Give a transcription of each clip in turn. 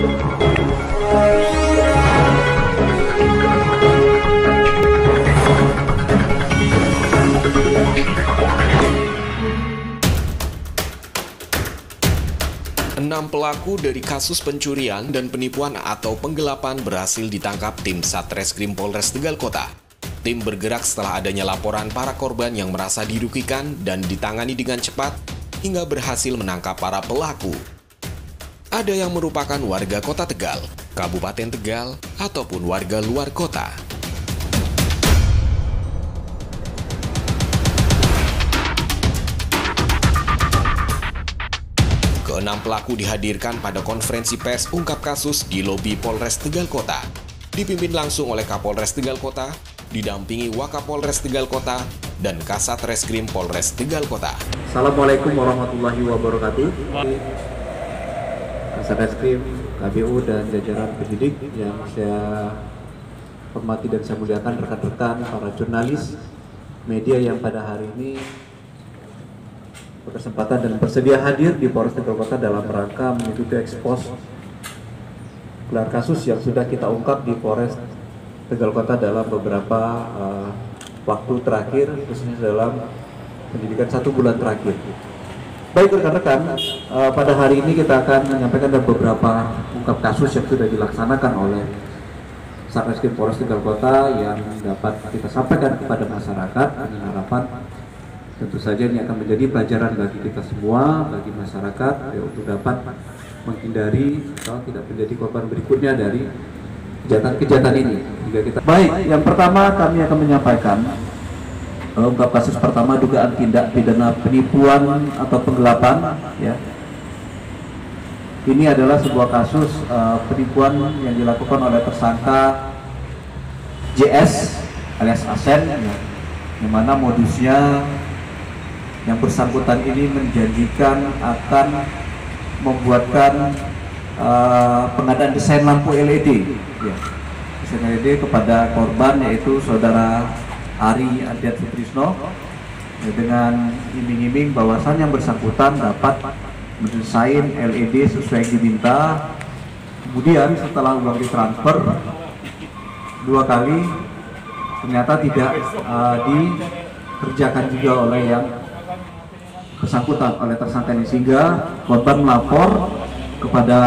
Enam pelaku dari kasus pencurian dan penipuan atau penggelapan berhasil ditangkap tim Satreskrim Polres Tegal Kota. Tim bergerak setelah adanya laporan para korban yang merasa dirugikan dan ditangani dengan cepat hingga berhasil menangkap para pelaku. Ada yang merupakan warga Kota Tegal, Kabupaten Tegal, ataupun warga luar kota. Keenam pelaku dihadirkan pada konferensi pers ungkap kasus di lobi Polres Tegal Kota. Dipimpin langsung oleh Kapolres Tegal Kota, didampingi Wakapolres Tegal Kota, dan Kasat Reskrim Polres Tegal Kota. Assalamualaikum warahmatullahi wabarakatuh. Kasat Reskrim, KPU, dan jajaran penyidik yang saya hormati dan saya muliakan, rekan-rekan para jurnalis media yang pada hari ini berkesempatan dan bersedia hadir di Polres Tegal Kota dalam rangka mengikuti ekspos gelar kasus yang sudah kita ungkap di Polres Tegal Kota dalam beberapa waktu terakhir, khususnya dalam pendidikan 1 bulan terakhir. Baik rekan-rekan, pada hari ini kita akan menyampaikan beberapa ungkap kasus yang sudah dilaksanakan oleh Satreskrim Polres Tegal Kota yang dapat kita sampaikan kepada masyarakat dengan harapan tentu saja ini akan menjadi pelajaran bagi kita semua, bagi masyarakat, ya, untuk dapat menghindari atau tidak menjadi korban berikutnya dari kejahatan-kejahatan ini. Baik, yang pertama kami akan menyampaikan ungkap kasus pertama dugaan tindak pidana penipuan atau penggelapan. Ya, ini adalah sebuah kasus penipuan yang dilakukan oleh tersangka JS alias Asen, ya, di mana modusnya yang bersangkutan ini menjanjikan akan membuatkan pengadaan desain lampu LED, ya, desain LED kepada korban yaitu saudara Ari Adiat Sutrisno, ya, dengan iming-iming bahwasan yang bersangkutan dapat mendesain LED sesuai yang diminta. Kemudian setelah uang ditransfer 2 kali ternyata tidak dikerjakan juga oleh yang bersangkutan, oleh tersangka ini, sehingga korban melapor kepada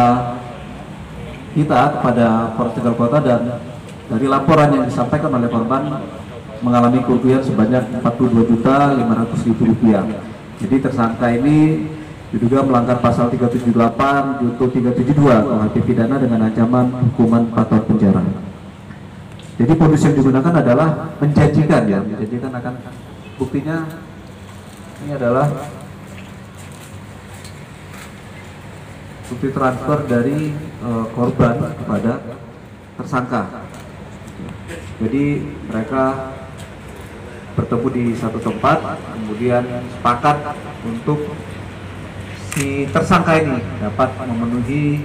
kita, kepada Polres Tegal Kota, dan dari laporan yang disampaikan oleh korban mengalami kerugian sebanyak Rp42.500.000. Jadi tersangka ini diduga melanggar pasal 378 junto 372 KUHP pidana dengan ancaman hukuman 4 tahun penjara. Jadi modus yang digunakan adalah menjanjikan, ya, menjanjikan akan, buktinya ini adalah bukti transfer dari korban kepada tersangka. Jadi mereka bertemu di satu tempat, kemudian sepakat untuk si tersangka ini dapat memenuhi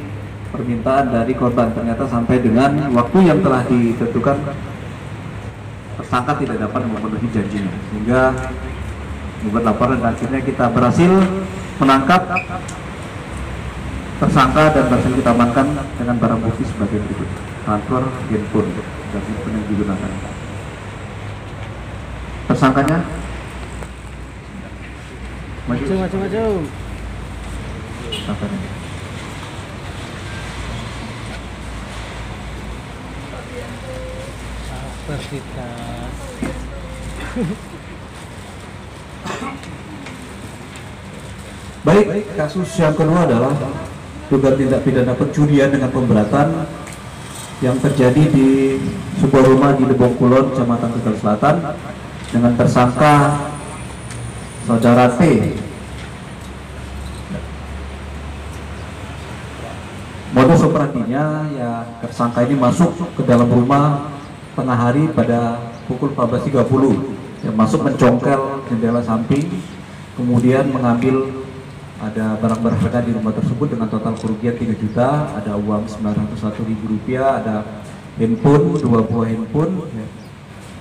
permintaan dari korban. Ternyata sampai dengan waktu yang telah ditentukan tersangka tidak dapat memenuhi janjinya, sehingga membuat laporan, dan akhirnya kita berhasil menangkap tersangka dan berhasil kita amankan dengan barang bukti sebagai berikut: transfer handphone dan handphone yang digunakan. Tersangkanya maju. Tersangkanya. Kita Baik, kasus yang kedua adalah dugaan tindak pidana pencurian dengan pemberatan yang terjadi di sebuah rumah di Lebong Kulon, Kecamatan Tegal Selatan, dengan tersangka saudara T. Modus operandinya, ya, tersangka ini masuk ke dalam rumah tengah hari pada pukul 14.30, yang masuk mencongkel jendela samping, kemudian mengambil ada barang berharga di rumah tersebut dengan total kerugian 3 juta, ada uang Rp901.000, ada handphone, 2 buah handphone. Ya.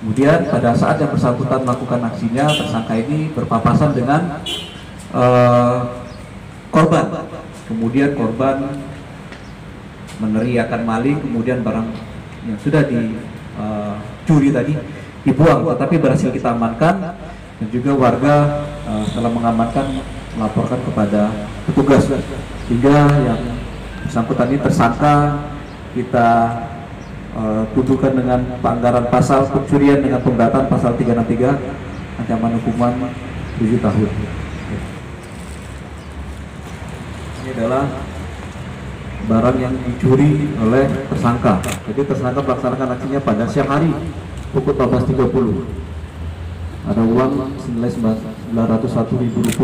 Kemudian pada saat yang bersangkutan melakukan aksinya, tersangka ini berpapasan dengan korban. Kemudian korban meneriakan maling, kemudian barang yang sudah dicuri tadi dibuang, tetapi berhasil kita amankan, dan juga warga setelah mengamankan melaporkan kepada petugas, sehingga yang bersangkutan ini tersangka kita tuduhkan dengan pelanggaran pasal pencurian dengan pemberatan pasal 363, ancaman hukuman 7 tahun. Ini adalah barang yang dicuri oleh tersangka. Jadi tersangka melaksanakan aksinya pada siang hari pukul 12.30. Ada uang senilai Rp901.000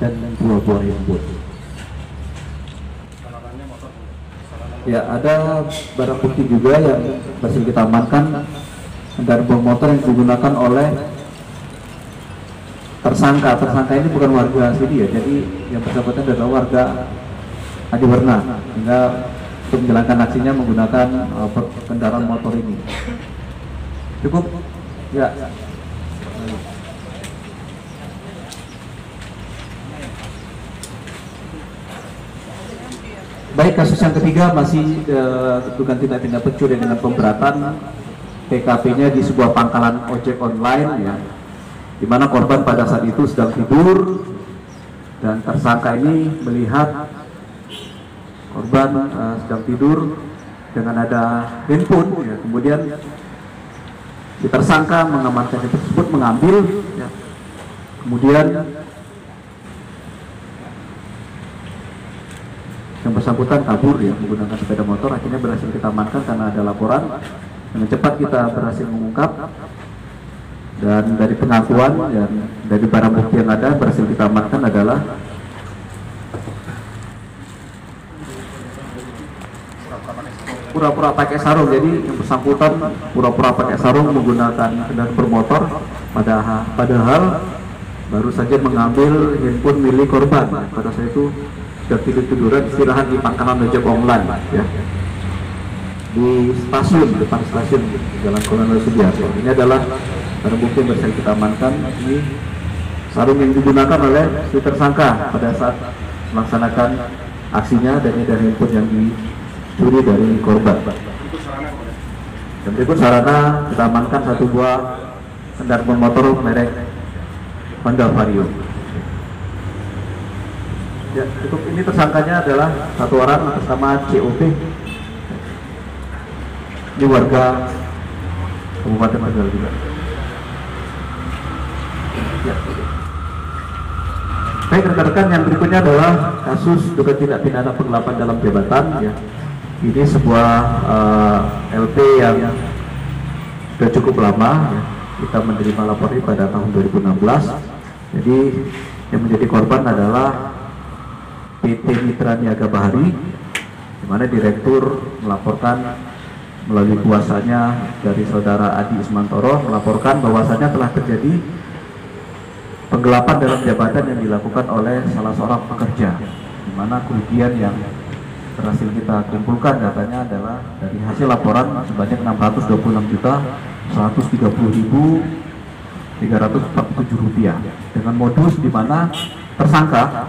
dan 2 buah handphone. Ya, ada barang bukti juga yang berhasil kita amankan, kendaraan motor yang digunakan oleh tersangka. Tersangka ini bukan warga sini ya, jadi yang bersangkutan adalah warga Adiwarna, sehingga untuk menjalankan aksinya menggunakan kendaraan motor ini. Cukup? Ya. Baik, kasus yang ketiga masih dugaan tindak pidana pencurian dengan pemberatan. TKP-nya di sebuah pangkalan ojek online ya, di mana korban pada saat itu sedang tidur dan tersangka ini melihat korban sedang tidur dengan ada handphone ya. Kemudian si tersangka mengamankan handphone tersebut, mengambil ya. Kemudian yang bersangkutan kabur ya menggunakan sepeda motor. Akhirnya berhasil kita amankan karena ada laporan. Dengan cepat kita berhasil mengungkap, dan dari pengakuan dan dari barang bukti yang ada berhasil kita amankan adalah pura-pura pakai sarung. Jadi yang bersangkutan pura-pura pakai sarung menggunakan kendaraan bermotor, padahal baru saja mengambil handphone milik korban. Pada saat itu sudah tidur-tiduran istirahat di pangkalan ojek online ya, di stasiun, depan stasiun Jalan Kolonel Sugiharto. Ini adalah barang bukti yang berhasil kita amankan. Ini sarung yang digunakan oleh si tersangka pada saat melaksanakan aksinya, dan ini dari handphone yang dicuri dari korban. Dan berikut sarana kita amankan satu buah kendaraan motor merek Honda Vario. Ya, cukup. Ini tersangkanya adalah satu orang atas nama COP. Ini warga Kabupaten Tegal juga. Ya. Baik rekan-rekan, yang berikutnya adalah kasus dugaan tindak pidana penggelapan dalam jabatan. Ya. Ini sebuah LP yang sudah cukup lama. Ya. Kita menerima laporan pada tahun 2016. Jadi yang menjadi korban adalah PT Mitra Niaga Bahari, di mana direktur melaporkan melalui kuasanya dari saudara Adi Ismantoro, melaporkan bahwasannya telah terjadi penggelapan dalam jabatan yang dilakukan oleh salah seorang pekerja, di mana kerugian yang berhasil kita kumpulkan datanya adalah dari hasil laporan sebanyak Rp626.347.347 dengan modus di mana tersangka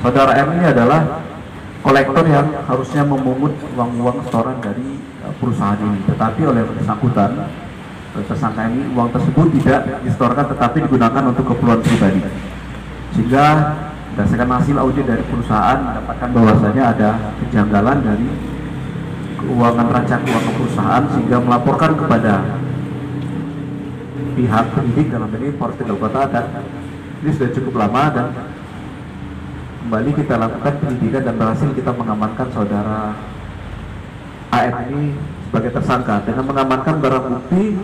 Saudara M ini adalah kolektor yang harusnya memungut uang-uang setoran dari perusahaan ini, tetapi oleh bersangkutan tersangka ini uang tersebut tidak disetorkan tetapi digunakan untuk keperluan pribadi, sehingga berdasarkan hasil audit dari perusahaan mendapatkan bahwasanya ada kejanggalan dari keuangan raca keuangan perusahaan, sehingga melaporkan kepada pihak penyidik dalam ini Polres Tegal Kota, dan ini sudah cukup lama, dan kembali kita lakukan penyidikan dan berhasil kita mengamankan saudara AM ini sebagai tersangka dengan mengamankan barang bukti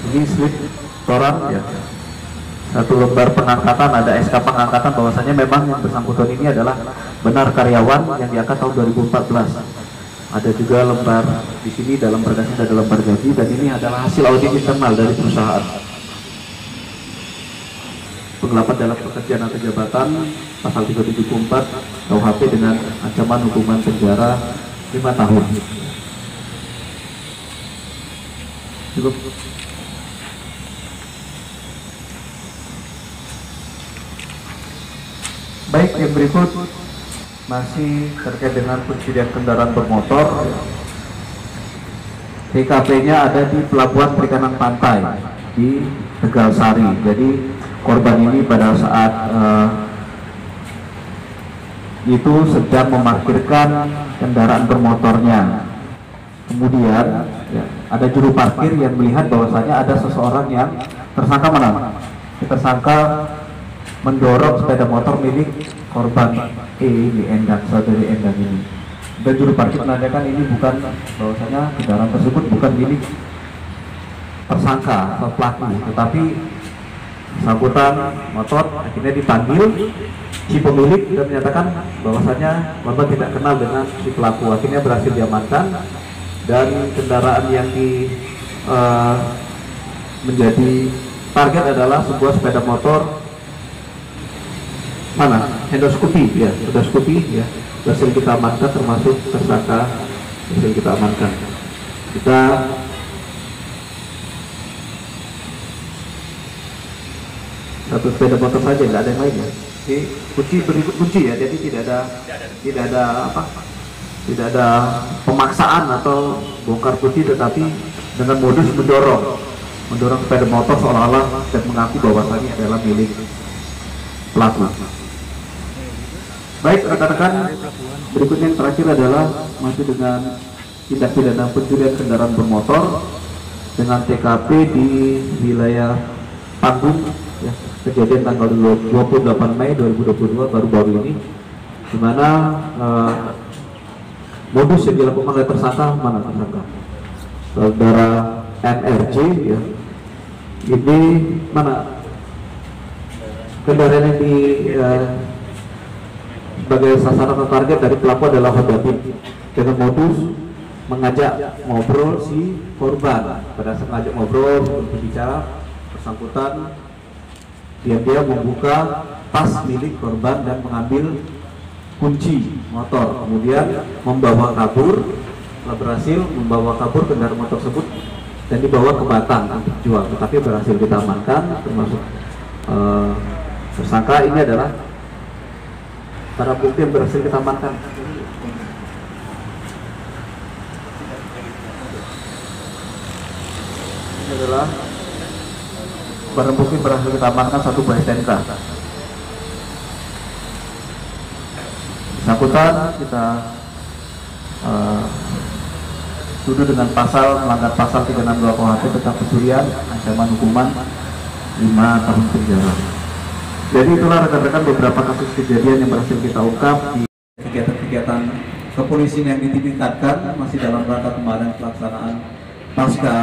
ini slip toran ya, satu lembar pengangkatan, ada SK pengangkatan bahwasanya memang yang bersangkutan ini adalah benar karyawan yang diangkat tahun 2014. Ada juga lembar di sini dalam berkasnya ada lembar gaji, dan ini adalah hasil audit internal dari perusahaan. Penggelapan dalam pekerjaan atau jabatan pasal 374 KUHP dengan ancaman hukuman penjara 5 tahun. Cukup. Baik, yang berikut masih terkait dengan pencurian kendaraan bermotor. TKP-nya ada di Pelabuhan Perikanan Pantai di Tegal Sari. Jadi korban ini pada saat itu sedang memarkirkan kendaraan bermotornya. Kemudian ya, ada juru parkir yang melihat bahwasanya ada seseorang yang tersangka mana? Tersangka mendorong sepeda motor milik korban ini Endang, saudari Endang ini. Dan juru parkir menandakan ini bukan, bahwasanya kendaraan tersebut bukan milik tersangka atau pelaku, tetapi sambutan motor akhirnya dipanggil si pemilik dan menyatakan bahwasanya korban tidak kenal dengan si pelaku. Akhirnya berhasil diamankan dan kendaraan yang menjadi target adalah sebuah sepeda motor mana? Honda Scoopy ya, Honda Scoopy ya. Berhasil kita amankan, termasuk tersangka berhasil kita amankan. Kita satu sepeda motor saja, nggak ada yang lain ya. Oke, kunci berikut kunci ya, jadi tidak ada pemaksaan atau bongkar kunci, tetapi dengan modus mendorong sepeda motor seolah-olah dan mengaku bahwasannya adalah milik pelaku. Baik rekan-rekan, berikutnya yang terakhir adalah masih dengan tindak pidana pencurian kendaraan bermotor dengan TKP di wilayah Panggung ya, kejadian tanggal 28 Mei 2022 baru-baru ini, di mana modus yang dilakukan oleh tersangka mana tersangka? Saudara NRJ ya. Ini mana kendaraan yang di sebagai sasaran atau target dari pelaku adalah Honda Beat dengan modus mengajak ngobrol si korban. Pada saat mengajak ngobrol berbicara bersangkutan dia membuka tas milik korban dan mengambil kunci motor, kemudian membawa kabur. Setelah berhasil membawa kabur kendaraan motor tersebut dan dibawa ke Batang untuk dijual, tetapi berhasil kita amankan, termasuk tersangka ini adalah para bukti yang berhasil kita amankan. Ini adalah barang bukti berhasil kita amankan, satu buah STNK. Bersangkutan kita tuduh dengan melanggar pasal 362 KUHP tentang pencurian, ancaman hukuman 5 tahun penjara. Jadi itulah rekan-rekan beberapa kasus kejadian yang berhasil kita ungkap di kegiatan-kegiatan kepolisian yang ditingkatkan masih dalam rangka kemarin pelaksanaan pasca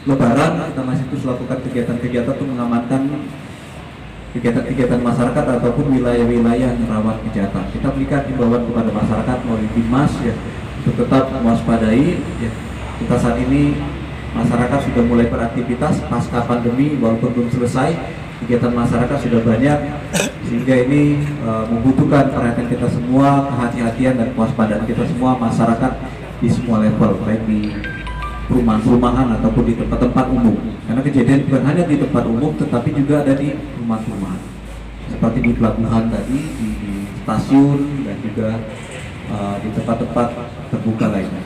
Lebaran. Kita masih terus lakukan kegiatan-kegiatan untuk mengamankan kegiatan-kegiatan masyarakat ataupun wilayah-wilayah yang rawan kejahatan. Kita berikan himbauan kepada masyarakat melalui Dimas ya, untuk tetap mewaspadai ya. Kita saat ini masyarakat sudah mulai beraktivitas pasca pandemi, walaupun belum selesai. Kegiatan masyarakat sudah banyak, sehingga ini membutuhkan perhatian kita semua, kehati-hatian dan kewaspadaan kita semua, masyarakat di semua level, baik di perumahan-perumahan ataupun di tempat-tempat umum. Karena kejadian bukan hanya di tempat umum, tetapi juga ada di rumah-rumahan, seperti di pelabuhan tadi, di stasiun, dan juga di tempat-tempat terbuka lainnya.